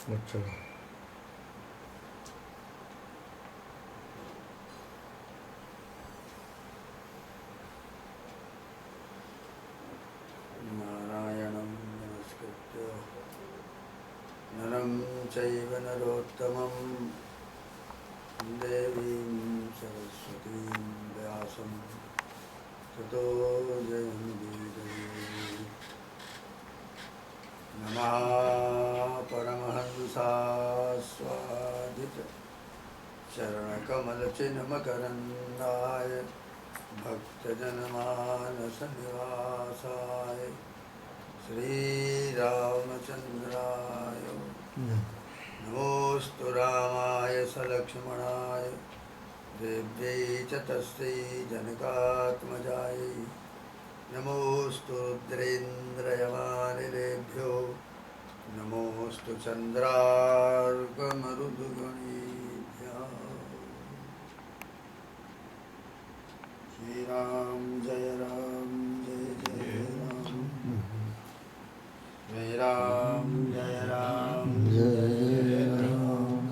अच्छा नारायणं नमस्कृत्य नरं चैव नरोत्तमं देवीं सरस्वतीं व्यासं ततो जयमुदीरये। नमः परमहंसास्वादित चरणकमलचिन्मकरन्दाय भक्तजनमानसनिवासाय श्रीरामचन्द्राय नमोऽस्तु रामाय सलक्ष्मणाय देव्यै च तस्यै जनकात्मजायै नमोऽस्तु रुद्रेन्द्रयमानिलेभ्यो नमोऽस्तु चन्द्रार्कमरुदगणेभ्यः। श्रीराम जय राम जय जय राम श्री राम जय राम जय राम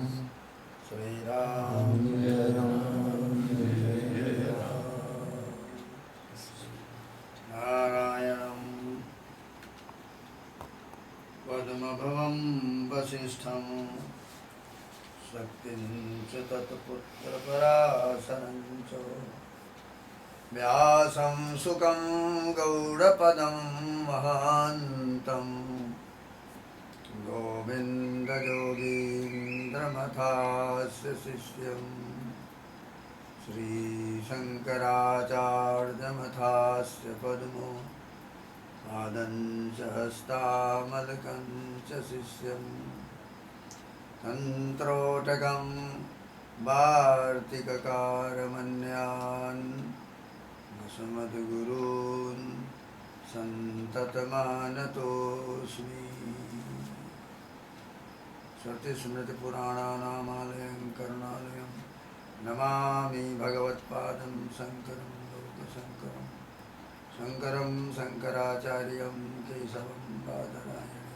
श्री राम जय राम जय राम। नारायणं पद्मभवं वसिष्ठं शक्तिं च तत्पुत्रपराशरं च व्यासं सुखं गौडपदं महान्तं गोविन्दयोगीन्द्रमथास्य शिष्यं श्रीशङ्कराचार्यमथास्य पद्मो पादं च हस्तामलकं च शिष्यं तन्त्रोटकं वार्तिककारमन्यान् समद्गुरून् सन्ततमानतोऽस्मि। श्रुतिस्मृतिपुराणानामालयं करुणालयं नमामि भगवत्पादं शङ्करं लोकशङ्करं शङ्करं शङ्कराचार्यं केशवं बादरायणं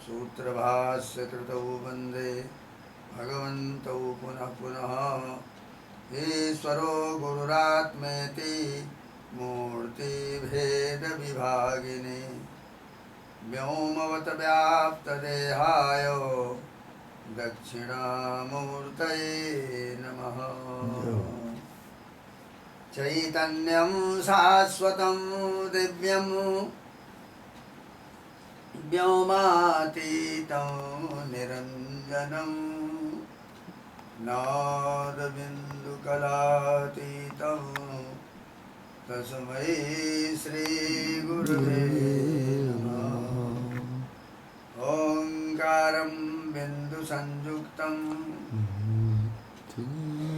सूत्रभाष्यकृतौ वन्दे भगवन्तौ पुनः पुनः। ईश्वरो गुरुरात्मेति मूर्तिभेदविभागिने व्योमवद्व्याप्तदेहाय दक्षिणामूर्तये नमः। चैतन्यं शाश्वतं दिव्यं व्योमातीतं निरञ्जनं नादबिन्दुकलातीतं तस्मै श्रीगुरुवे नमः। ओंकारं बिन्दुसंयुक्तं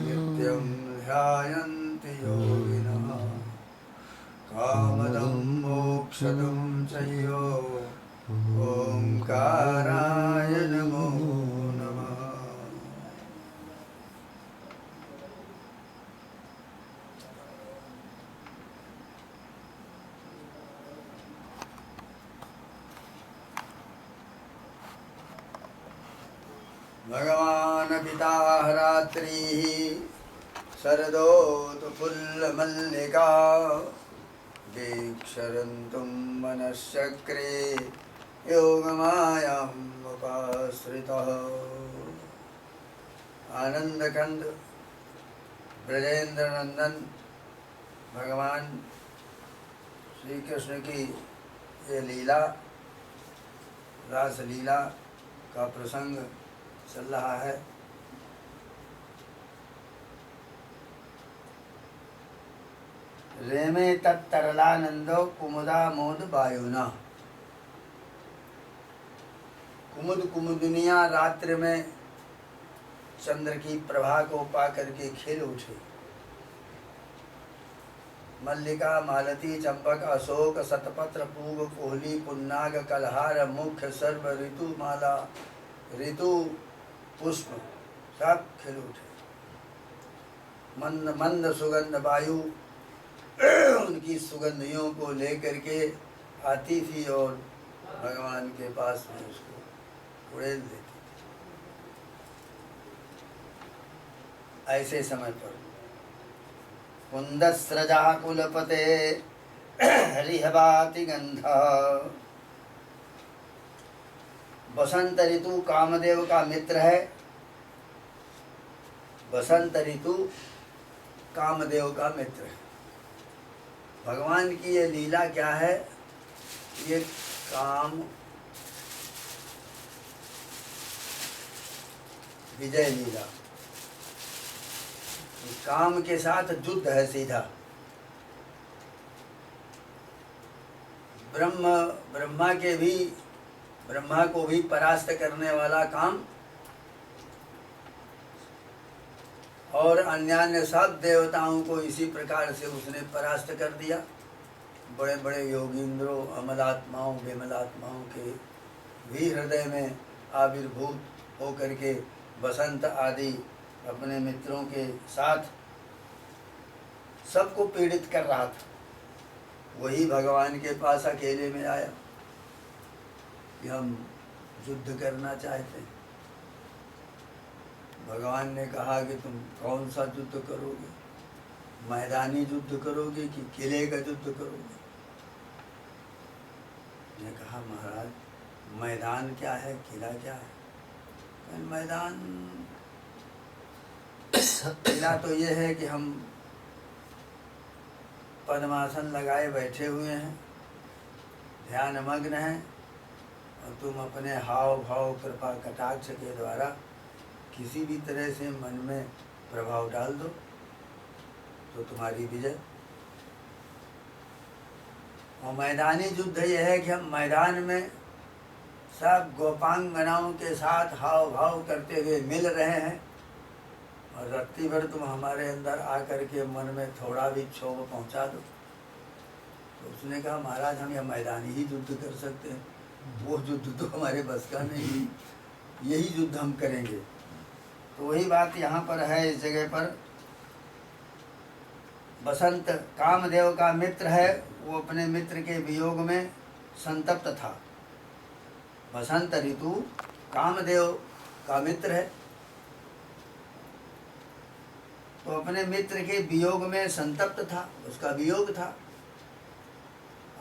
नित्यं ध्यायन्ति योगिनः कामदं मोक्षदं च यो ओंकाराय नमो नमः। भगवान् पिता रात्रिः शरदोत्फुल्लमल्लिका वीक्षरन्तुं मनश्चक्रे योगमायाम् उपाश्रितः। आनंदकंद ब्रजेंद्र नंदन भगवान श्री कृष्ण की ये लीला रास लीला का प्रसंग चल रहा है। रेमे तत्तरलानंदो कुमुदा मोद वायुना। कुमुद कुमुदनिया रात्रि में चंद्र की प्रभा को पा करके खिल उठे। मल्लिका मालती चंपक अशोक शतपत्र पूग कोहली पुन्नाग कलहार मुख्य सर्व ऋतु माला ऋतु पुष्प सब खिल उठे। मंद मंद सुगंध वायु उनकी सुगंधियों को लेकर के आती थी और भगवान के पास में उसको उड़ेल देती थी। ऐसे समय पर कुंदस्रजा कुलपते हरिहवाति गंधा। बसंत ऋतु कामदेव का मित्र है। बसंत ऋतु कामदेव का मित्र है। भगवान की ये लीला क्या है? ये काम विजय लीला। काम के साथ युद्ध है सीधा। ब्रह्मा को भी परास्त करने वाला काम और अन्यान्य सब देवताओं को इसी प्रकार से उसने परास्त कर दिया। बड़े बड़े योगींद्रों अमलात्माओं विमलात्माओं के भी हृदय में आविर्भूत होकर के बसंत आदि अपने मित्रों के साथ सबको पीड़ित कर रहा था। वही भगवान के पास अकेले में आया कि हम युद्ध करना चाहते हैं। भगवान ने कहा कि तुम कौन सा युद्ध करोगे? मैदानी युद्ध करोगे कि किले का युद्ध करोगे? ने कहा महाराज मैदान क्या है, किला क्या है? मैदान किला तो ये है कि हम पद्मासन लगाए बैठे हुए हैं, ध्यान मग्न हैं और तुम अपने हाव भाव कृपा कटाक्ष के द्वारा किसी भी तरह से मन में प्रभाव डाल दो तो तुम्हारी विजय। और मैदानी युद्ध यह है कि हम मैदान में सब गोपांगनाओं के साथ हाव भाव करते हुए मिल रहे हैं और रत्ती भर तुम हमारे अंदर आकर के मन में थोड़ा भी क्षोभ पहुंचा दो। तो उसने कहा महाराज हम यह मैदानी ही युद्ध कर सकते हैं, वो युद्ध तो हमारे बस का नहीं, यही युद्ध हम करेंगे। तो वही बात यहाँ पर है। इस जगह पर बसंत कामदेव का मित्र है, वो अपने मित्र के वियोग में संतप्त था। बसंत ऋतु कामदेव का मित्र है तो अपने मित्र के वियोग में संतप्त था, उसका वियोग था।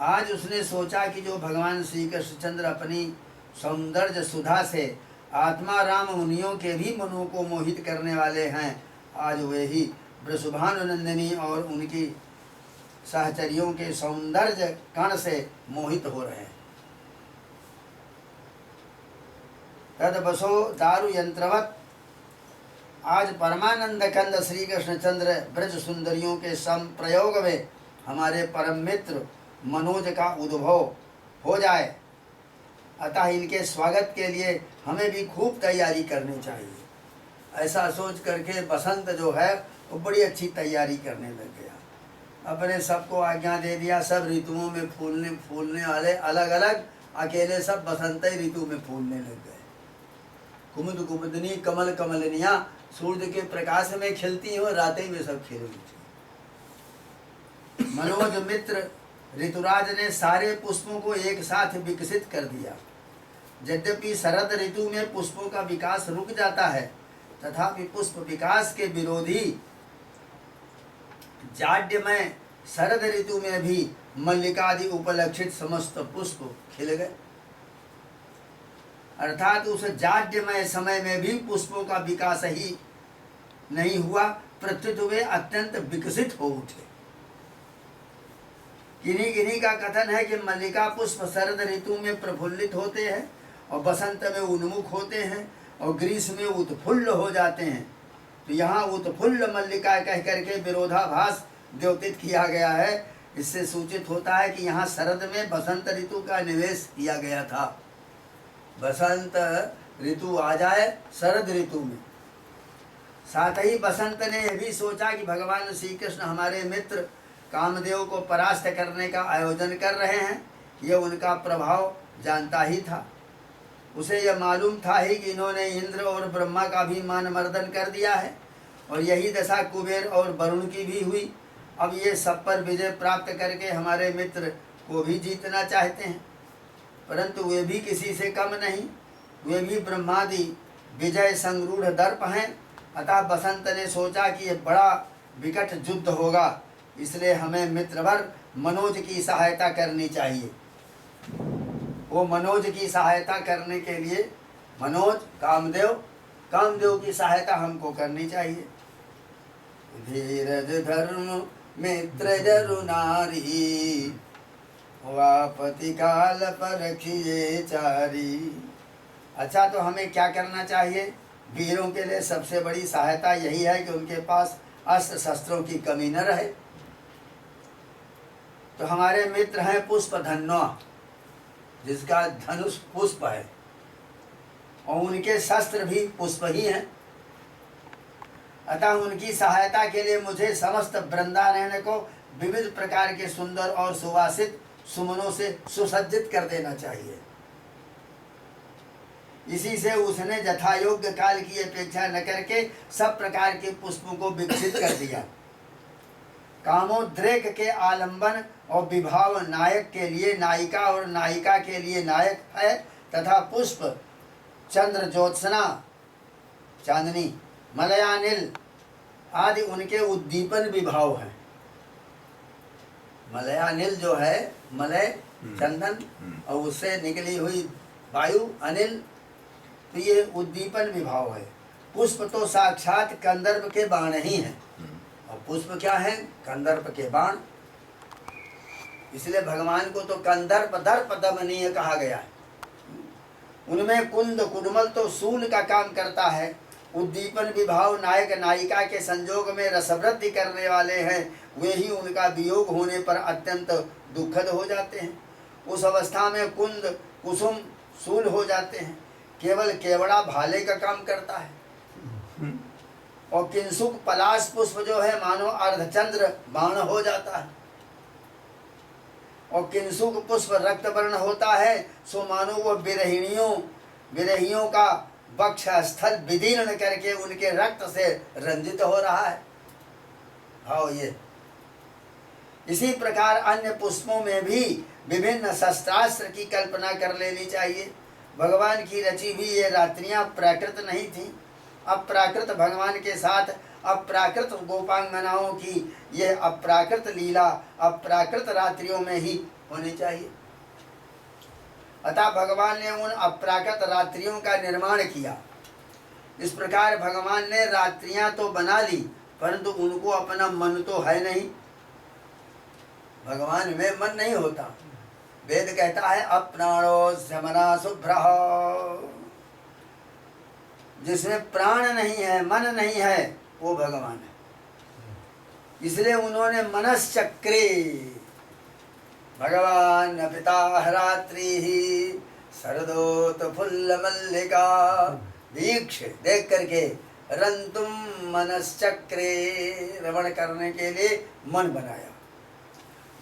आज उसने सोचा कि जो भगवान श्री कृष्णचंद्र अपनी सौंदर्य सुधा से आत्मा राम मुनियों के भी मनों को मोहित करने वाले हैं, आज वे ही वृषभानुनंदिनी और उनकी सहचरियों के सौंदर्य कण से मोहित हो रहे हैं। तद बसो दारु यंत्रवत आज परमानंद कंद श्री कृष्णचंद्र ब्रज सुंदरियों के संप्रयोग में हमारे परम मित्र मनोज का उद्भव हो जाए, अतः इनके स्वागत के लिए हमें भी खूब तैयारी करनी चाहिए। ऐसा सोच करके बसंत जो है वो बड़ी अच्छी तैयारी करने लग गया। अपने सबको आज्ञा दे दिया, सब ऋतुओं में फूलने वाले अलग अलग, अकेले सब बसंत ऋतु में फूलने लग गए। कुमुद कुमुदनी कमल कमलनिया सूर्य के प्रकाश में खिलती हो, रातें में सब खिल उठी। मनोज मित्र ऋतुराज ने सारे पुष्पों को एक साथ विकसित कर दिया। यद्यपि शरद ऋतु में पुष्पों का विकास रुक जाता है, तथापि पुष्प विकास के विरोधी जाड्यमय शरद ऋतु में भी मल्लिकादि उपलक्षित समस्त पुष्प खिल गए। अर्थात उस जाड्यमय समय में भी पुष्पों का विकास ही नहीं हुआ, प्रत्युत वे अत्यंत विकसित हो उठे। किन्हीं किन्हीं का कथन है कि मल्लिका पुष्प शरद ऋतु में प्रफुल्लित होते हैं और बसंत में उन्मुख होते हैं और ग्रीष्म में उत्फुल्ल हो जाते हैं। तो यहाँ उत्फुल्ल मल्लिका कह करके विरोधाभास द्योतित किया गया है। इससे सूचित होता है कि यहाँ शरद में बसंत ऋतु का निवेश किया गया था। बसंत ऋतु आ जाए शरद ऋतु में। साथ ही बसंत ने यह भी सोचा कि भगवान श्री कृष्ण हमारे मित्र कामदेव को परास्त करने का आयोजन कर रहे हैं। यह उनका प्रभाव जानता ही था। उसे यह मालूम था ही कि इन्होंने इंद्र और ब्रह्मा का भी मान मर्दन कर दिया है और यही दशा कुबेर और वरुण की भी हुई। अब ये सब पर विजय प्राप्त करके हमारे मित्र को भी जीतना चाहते हैं, परंतु वे भी किसी से कम नहीं। वे भी ब्रह्मादि विजय संरूढ़ दर्प हैं। अतः बसंत ने सोचा कि यह बड़ा विकट युद्ध होगा, इसलिए हमें मित्रवर मनोज की सहायता करनी चाहिए। वो मनोज की सहायता करने के लिए मनोज कामदेव की सहायता हमको करनी चाहिए। धीरज धर्म मित्र जरु नारी, वापति काल परखिए चारी। अच्छा, तो हमें क्या करना चाहिए? वीरों के लिए सबसे बड़ी सहायता यही है कि उनके पास अस्त्र शस्त्रों की कमी न रहे। तो हमारे मित्र हैं पुष्पधन्वा, जिसका धनुष पुष्प है और उनके शस्त्र भी पुष्प ही हैं। अतः उनकी सहायता के लिए मुझे समस्त वृंदारण्य को विविध प्रकार के सुंदर और सुवासित सुमनों से सुसज्जित कर देना चाहिए। इसी से उसने यथायोग्य काल की अपेक्षा न करके सब प्रकार के पुष्पों को विकसित कर दिया। कामोद्रेक के आलंबन और विभाव नायक के लिए नायिका और नायिका के लिए नायक है, तथा पुष्प चंद्र ज्योत्सना चांदनी मलयानिल आदि उनके उद्दीपन विभाव हैं। मलयानिल जो है मलय चंदन और उससे निकली हुई वायु अनिल, तो ये उद्दीपन विभाव है। पुष्प तो साक्षात कंदर्प के बाण ही हैं और पुष्प क्या है? कंदर्प के बाण। इसलिए भगवान को तो कंदर्प दर्प दमनीय कहा गया है। उनमें कुंद कुडमल तो सूल का काम करता है। उद्दीपन विभाव नायक नायिका के संजोग में रसवृद्धि करने वाले हैं। वे ही उनका वियोग होने पर अत्यंत दुखद हो जाते हैं। उस अवस्था में कुंद कुसुम सूल हो जाते हैं। केवल केवड़ा भाले का काम करता है और किंसुक पलाश पुष्प जो है मानो अर्धचंद्र बाण हो जाता है और किंसुक पुष्प रक्त वर्ण होता है, सो मानो वो विरहियों का वक्ष स्थल विदीर्ण करके उनके रक्त से रंजित हो रहा है। भाव ये इसी प्रकार अन्य पुष्पों में भी विभिन्न शस्त्रास्त्र की कल्पना कर लेनी चाहिए। भगवान की रची हुई ये रात्रियां प्राकृत नहीं थी। अप्राकृत भगवान के साथ अप्राकृत गोपांगनाओं की यह अप्राकृत लीला अप्राकृत रात्रियों में ही होनी चाहिए। अतः भगवान ने उन अप्राकृत रात्रियों का निर्माण किया। इस प्रकार भगवान ने रात्रियां तो बना ली, परंतु उनको अपना मन तो है नहीं। भगवान में मन नहीं होता। वेद कहता है अप्राणो समना शुभ्र, जिसमें प्राण नहीं है मन नहीं है वो भगवान है। इसलिए उन्होंने मनश्चक्रे भगवान पिता रात्रि ही शरदोत फुल्ल मल्लिका वीक्ष देख करके रंतुम मनश्चक्रे रमण करने के लिए मन बनाया,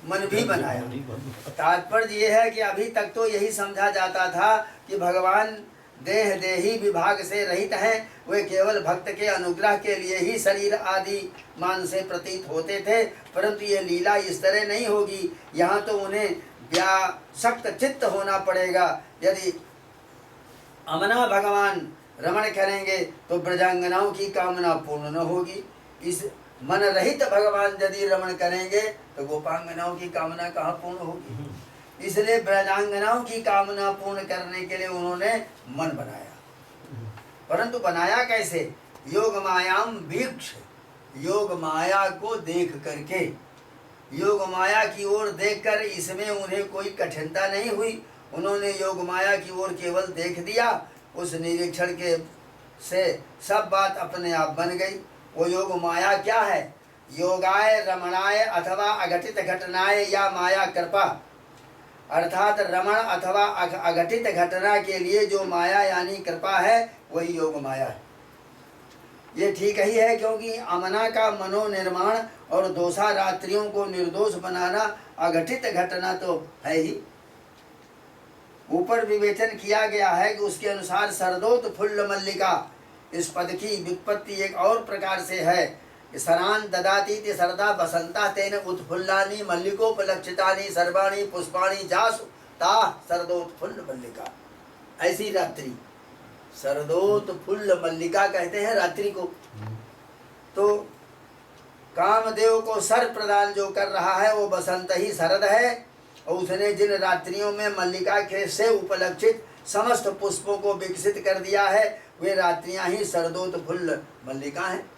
मन भी बनाया। तात्पर्य ये है कि अभी तक तो यही समझा जाता था कि भगवान देह देही विभाग से रहित हैं। वे केवल भक्त के अनुग्रह के लिए ही शरीर आदि मान से प्रतीत होते थे, परंतु ये लीला इस तरह नहीं होगी। यहाँ तो उन्हें व्यासक्त चित्त होना पड़ेगा। यदि अमना भगवान रमण करेंगे तो ब्रजांगनाओं की कामना पूर्ण न होगी। इस मन रहित भगवान यदि रमण करेंगे तो गोपांगनाओं की कामना कहाँ पूर्ण होगी। इसलिए ब्रजांगनाओं की कामना पूर्ण करने के लिए उन्होंने मन बनाया। परंतु बनाया कैसे? योग मायाम वीक्ष, योग माया को देख करके, योग माया की ओर देखकर इसमें उन्हें कोई कठिनता नहीं हुई। उन्होंने योग माया की ओर केवल देख दिया। उस निरीक्षण के से सब बात अपने आप बन गई। वो योग माया क्या है? योगाय रमणाय अथवा अघटित घटनाय या माया कृपा, अर्थात रमण अथवा अघटित घटना के लिए जो माया यानी कृपा है वही योग माया है। ये ठीक ही है, क्योंकि अमना का मनोनिर्माण और दोषा रात्रियों को निर्दोष बनाना अघटित घटना तो है ही। ऊपर विवेचन किया गया है कि उसके अनुसार सरदोत फुल्ल मल्लिका, इस पद की व्युत्पत्ति एक और प्रकार से है। सरान ददाती ते सरदा बसंता तेन उत्फुल्लानि मल्लिकोपलक्षितानि सर्वाणि पुष्पाणि जासु ता सरदोत्फुल्ल मल्लिका। ऐसी रात्रि सरदोत फुल्ल मल्लिका कहते हैं रात्रि को। तो कामदेव को सर प्रदान जो कर रहा है वो बसंत ही शरद है, और उसने जिन रात्रियों में मल्लिका के से उपलक्षित समस्त पुष्पों को विकसित कर दिया है वे रात्रियां ही शरदोत फुल्ल मल्लिका हैं।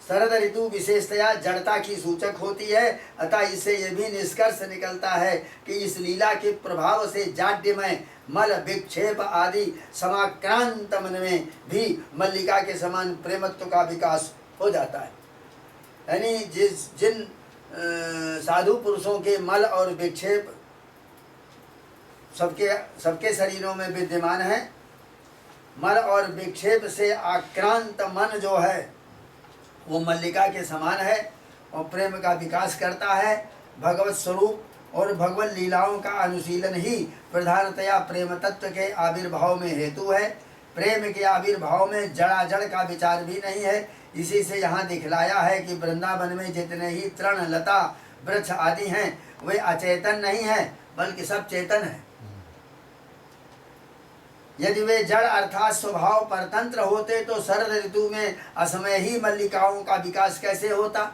शरद ऋतु विशेषतया जड़ता की सूचक होती है, अतः इससे यह भी निष्कर्ष निकलता है कि इस लीला के प्रभाव से जाड्यमय मल विक्षेप आदि समाक्रांत मन में भी मल्लिका के समान प्रेमत्व का विकास हो जाता है। यानी जिन साधु पुरुषों के मल और विक्षेप सबके शरीरों में विद्यमान है, मल और विक्षेप से आक्रांत मन जो है वो मल्लिका के समान है और प्रेम का विकास करता है। भगवत स्वरूप और भगवत लीलाओं का अनुशीलन ही प्रधानतया प्रेम तत्व के आविर्भाव में हेतु है। प्रेम के आविर्भाव में जड़ाजड़ का विचार भी नहीं है। इसी से यहाँ दिखलाया है कि वृंदावन में जितने ही तृण लता वृक्ष आदि हैं वे अचेतन नहीं है बल्कि सब चेतन है। यदि वे जड़ अर्थात स्वभाव परतंत्र होते तो शरद ऋतु में असमय ही मल्लिकाओं का विकास कैसे होता।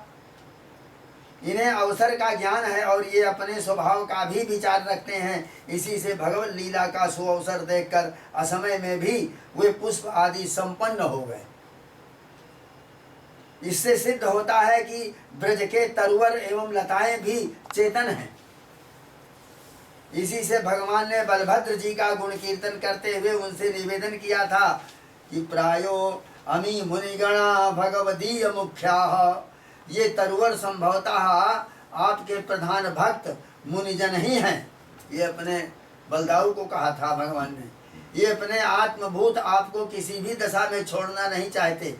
इन्हें अवसर का ज्ञान है और ये अपने स्वभाव का भी विचार रखते हैं। इसी से भगवत लीला का सुअवसर देखकर असमय में भी वे पुष्प आदि संपन्न हो गए। इससे सिद्ध होता है कि ब्रज के तरुवर एवं लताएं भी चेतन हैं। इसी से भगवान ने बलभद्र जी का गुण कीर्तन करते हुए उनसे निवेदन किया था कि प्रायो अमी मुनिगणा भगवदीय मुख्याः, ये तरुवर संभवतः आपके प्रधान भक्त मुनिजन ही हैं। ये अपने बलदाऊ को कहा था भगवान ने। ये अपने आत्मभूत आपको किसी भी दशा में छोड़ना नहीं चाहते।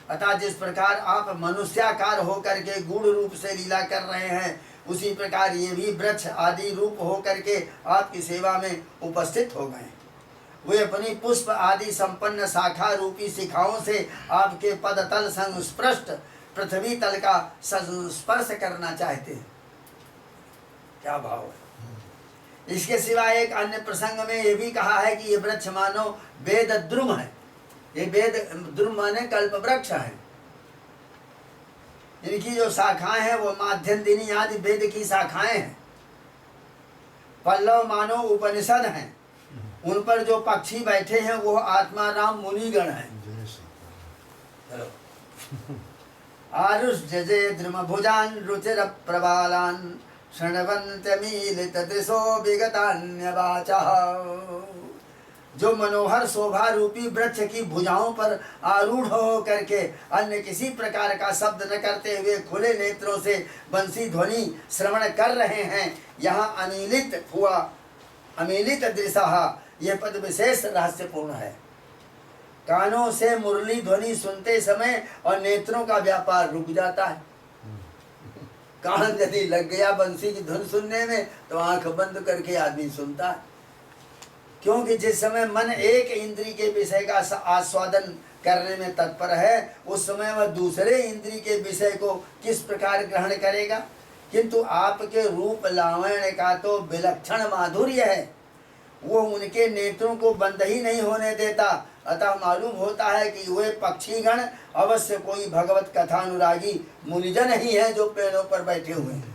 अतः जिस प्रकार आप मनुष्याकार होकर के गूढ़ रूप से लीला कर रहे हैं उसी प्रकार ये भी वृक्ष आदि रूप होकर के आपकी सेवा में उपस्थित हो गए। वे अपनी पुष्प आदि संपन्न शाखा रूपी शिखाओं से आपके पद तल संस्पृष्ट पृथ्वी तल का स्पर्श करना चाहते हैं। क्या भाव है। इसके सिवा एक अन्य प्रसंग में ये भी कहा है कि ये वृक्ष मानो वेद द्रुम है। ये वेद द्रुम माने कल्प वृक्ष है। इनकी जो शाखाएं हैं वो माध्यन्दिनी आदि वेद की शाखाएं हैं। पल्लव मानो उपनिषद हैं। उन पर जो पक्षी बैठे हैं वो आत्मा राम मुनिगण हैं। आरुष जजे द्रुम भुजान रुचिर प्रबालान शृण्वन्त्य मीलित दिशो विगतान्य वाचः। जो मनोहर शोभा रूपी वृक्ष की भुजाओं पर आरूढ़ हो करके अन्य किसी प्रकार का शब्द न करते हुए खुले नेत्रों से बंसी ध्वनि श्रवण कर रहे हैं, यहाँ अमीलित दृशः यह पद विशेष रहस्यपूर्ण है। कानों से मुरली ध्वनि सुनते समय और नेत्रों का व्यापार रुक जाता है। कान यदि लग गया बंसी की धुन सुनने में तो आंख बंद करके आदमी सुनता है, क्योंकि जिस समय मन एक इंद्री के विषय का आस्वादन करने में तत्पर है उस समय वह दूसरे इंद्री के विषय को किस प्रकार ग्रहण करेगा। किंतु आपके रूप लावण्य का तो विलक्षण माधुर्य है, वो उनके नेत्रों को बंद ही नहीं होने देता। अतः मालूम होता है कि वे पक्षीगण अवश्य कोई भगवत कथानुरागी मुनिजन ही है जो पेड़ों पर बैठे हुए हैं।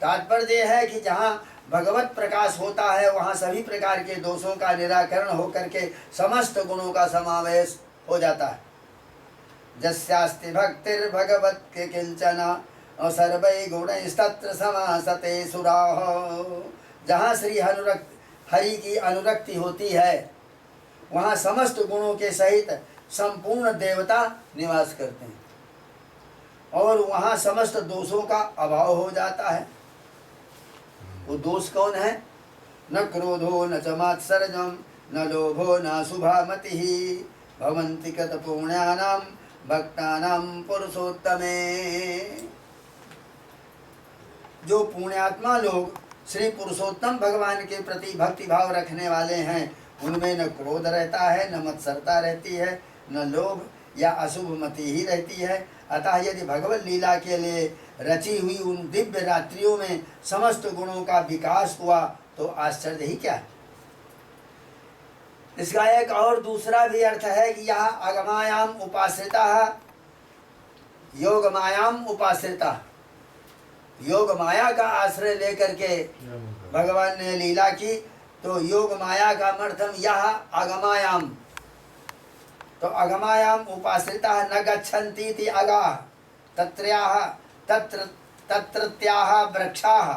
तात्पर्य है कि जहाँ भगवत प्रकाश होता है वहाँ सभी प्रकार के दोषों का निराकरण होकर के समस्त गुणों का समावेश हो जाता है। जस्यास्ति भक्तिर भगवत के किंचना और सर्वै गुणस्तत्र समासते सुराः। जहाँ श्री हरि की अनुरक्ति होती है वहाँ समस्त गुणों के सहित संपूर्ण देवता निवास करते हैं। और वहाँ समस्त दोषों का अभाव हो जाता है। वो दोष कौन है? न क्रोधो न च मात्सर्जम न लोभो न शुभामतिः भवन्ति कृतपुण्यानां भक्तानां पुरुषोत्तमे। जो पुण्यात्मा लोग श्री पुरुषोत्तम भगवान के प्रति भक्ति भाव रखने वाले हैं, उनमें न क्रोध रहता है, न मत्सरता रहती है, न लोभ या अशुभ मति ही रहती है। अतः यदि भगवत लीला के लिए रची हुई उन दिव्य रात्रियों में समस्त गुणों का विकास हुआ तो आश्चर्य ही क्या है। इसका एक और दूसरा भी अर्थ है कि यह अगमायाम उपाश्रिता, योग मायाम उपाश्रिता, योग माया का आश्रय लेकर के भगवान ने लीला की। तो योग माया का अर्थम यह अगमायाम, तो अगमायाम उपाश्रिता न गच्छन्ति इति अगाः तत्रत्याः तत्रत्याः वृक्षाः,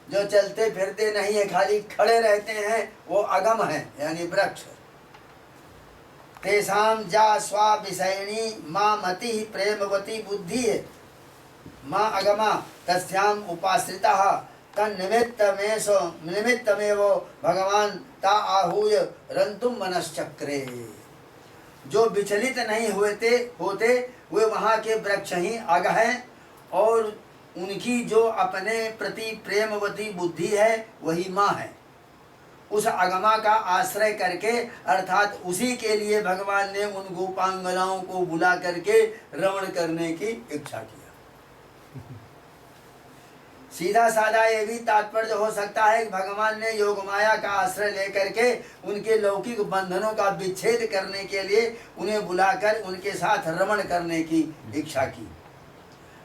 जो चलते फिरते नहीं है, खाली खड़े रहते हैं, वो अगम है यानी वृक्ष। तेषां जा स्वा विषयिणी मां मति प्रेमवती बुद्धि है माँ अगमा तस्याम उपाश्रितः निमित्तमेव भगवान ता आहूय रंतुम मनश्चक्रे। जो विचलित नहीं होते वे वहाँ के वृक्ष ही अग हैं, और उनकी जो अपने प्रति प्रेमवती बुद्धि है वही माँ है। उस अगमा का आश्रय करके अर्थात उसी के लिए भगवान ने उन गोपांगनाओं को बुला करके रमण करने की इच्छा की। सीधा साधा ये भी तात्पर्य हो सकता है कि भगवान ने योग माया का आश्रय लेकर के उनके लौकिक बंधनों का विच्छेद करने के लिए उन्हें बुलाकर उनके साथ रमण करने की इच्छा की।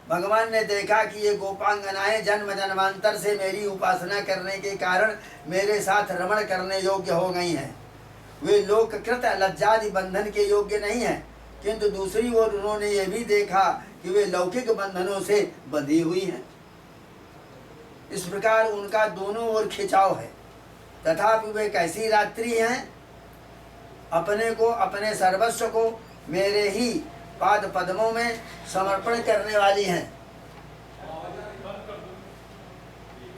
भगवान ने देखा कि ये गोपांगनाएं जन्म जन्मांतर से मेरी उपासना करने के कारण मेरे साथ रमण करने योग्य हो गई हैं। वे लोककृत लज्जादि बंधन के योग्य नहीं हैं, किंतु दूसरी ओर उन्होंने ये भी देखा कि वे लौकिक बंधनों से बंधी हुई हैं। इस प्रकार उनका दोनों ओर खिंचाव है। तथापि वे कैसी रात्रि हैं? अपने को, अपने सर्वस्व को मेरे ही पाद पद्मों में समर्पण करने वाली हैं।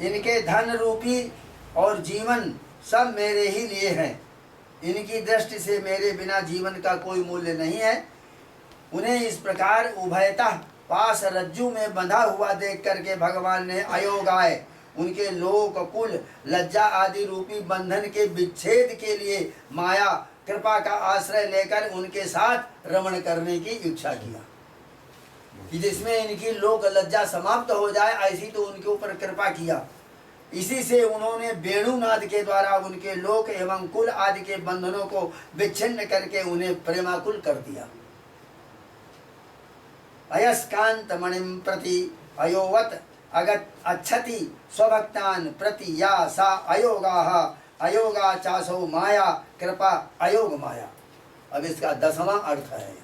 इनके धन रूपी और जीवन सब मेरे ही लिए हैं। इनकी दृष्टि से मेरे बिना जीवन का कोई मूल्य नहीं है। उन्हें इस प्रकार उभयतः पास रज्जू में बंधा हुआ देख करके भगवान ने अयोगाय, उनके लोक कुल लज्जा आदि रूपी बंधन के विच्छेद के लिए माया कृपा का आश्रय लेकर उनके साथ रमण करने की इच्छा किया कि जिसमें इनकी लोक लज्जा समाप्त हो जाए, ऐसी तो उनके ऊपर कृपा किया। इसी से उन्होंने वेणुनाद के द्वारा उनके लोक एवं कुल आदि के बंधनों को विच्छिन्न करके उन्हें प्रेमाकुल कर दिया। अयस्कांत मणिम प्रति अयोवत अगत अच्छति स्वभक्तान प्रति या सा अयोगाः अयोगा चासो माया कृपा अयोग माया। अब इसका 10वां अर्थ है,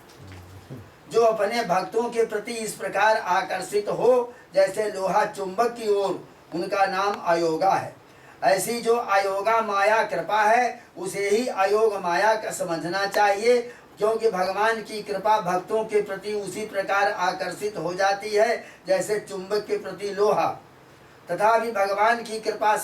जो अपने भक्तों के प्रति इस प्रकार आकर्षित हो जैसे लोहा चुंबक की ओर, उनका नाम अयोगा है। ऐसी जो अयोगा माया कृपा है, उसे ही अयोग माया का समझना चाहिए, क्योंकि भगवान की कृपा भक्तों के प्रति उसी प्रकार आकर्षित हो जाती है जैसे चुंबक के प्रति लोहा। तथापि भगवान की कृपा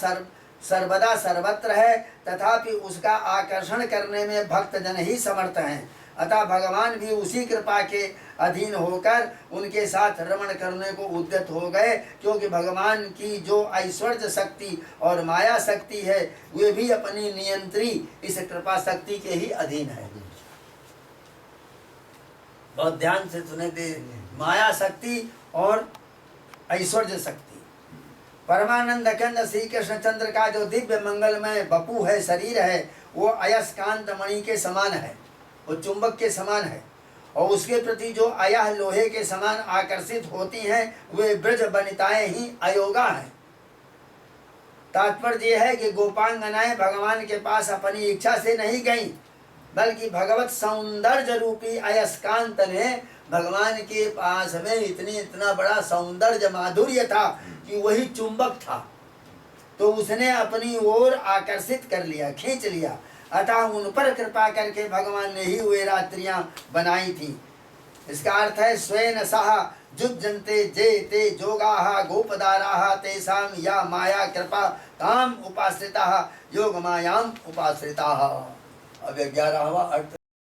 सर्वदा सर्वत्र है, तथापि उसका आकर्षण करने में भक्तजन ही समर्थ हैं। अतः भगवान भी उसी कृपा के अधीन होकर उनके साथ रमण करने को उद्यत हो गए, क्योंकि भगवान की जो ऐश्वर्य शक्ति और माया शक्ति है वे भी अपनी नियंत्री इस कृपा शक्ति के ही अधीन है। बहुत ध्यान से सुने थे, माया शक्ति और ऐश्वर्य शक्ति। परमानंद कंद श्री कृष्णचंद्र का जो दिव्य मंगलमय बपू है, शरीर है, वो अयस्कांत मणि के समान है, वो चुंबक के समान है, और उसके प्रति जो अयह लोहे के समान आकर्षित होती हैं वे ब्रज वनिताएं ही अयोगा हैं। तात्पर्य यह है कि गोपांगनाएं भगवान के पास अपनी इच्छा से नहीं गईं, बल्कि भगवत सौंदर्य रूपी अयस्कांत ने भगवान के पास में इतना बड़ा सौंदर्य माधुर्य था कि वही चुंबक था, तो उसने अपनी ओर आकर्षित कर लिया, खींच लिया। अतः उन पर कृपा करके भगवान ने ही वे रात्रियां बनाई थी। इसका अर्थ है स्वेन सह जुज्जन्ते जे ते जोगाः गोपदाराः तेषां या माया कृपा ताम उपाश्रिताः योग मायाम उपाश्रिताः। अब 11वां अर्थ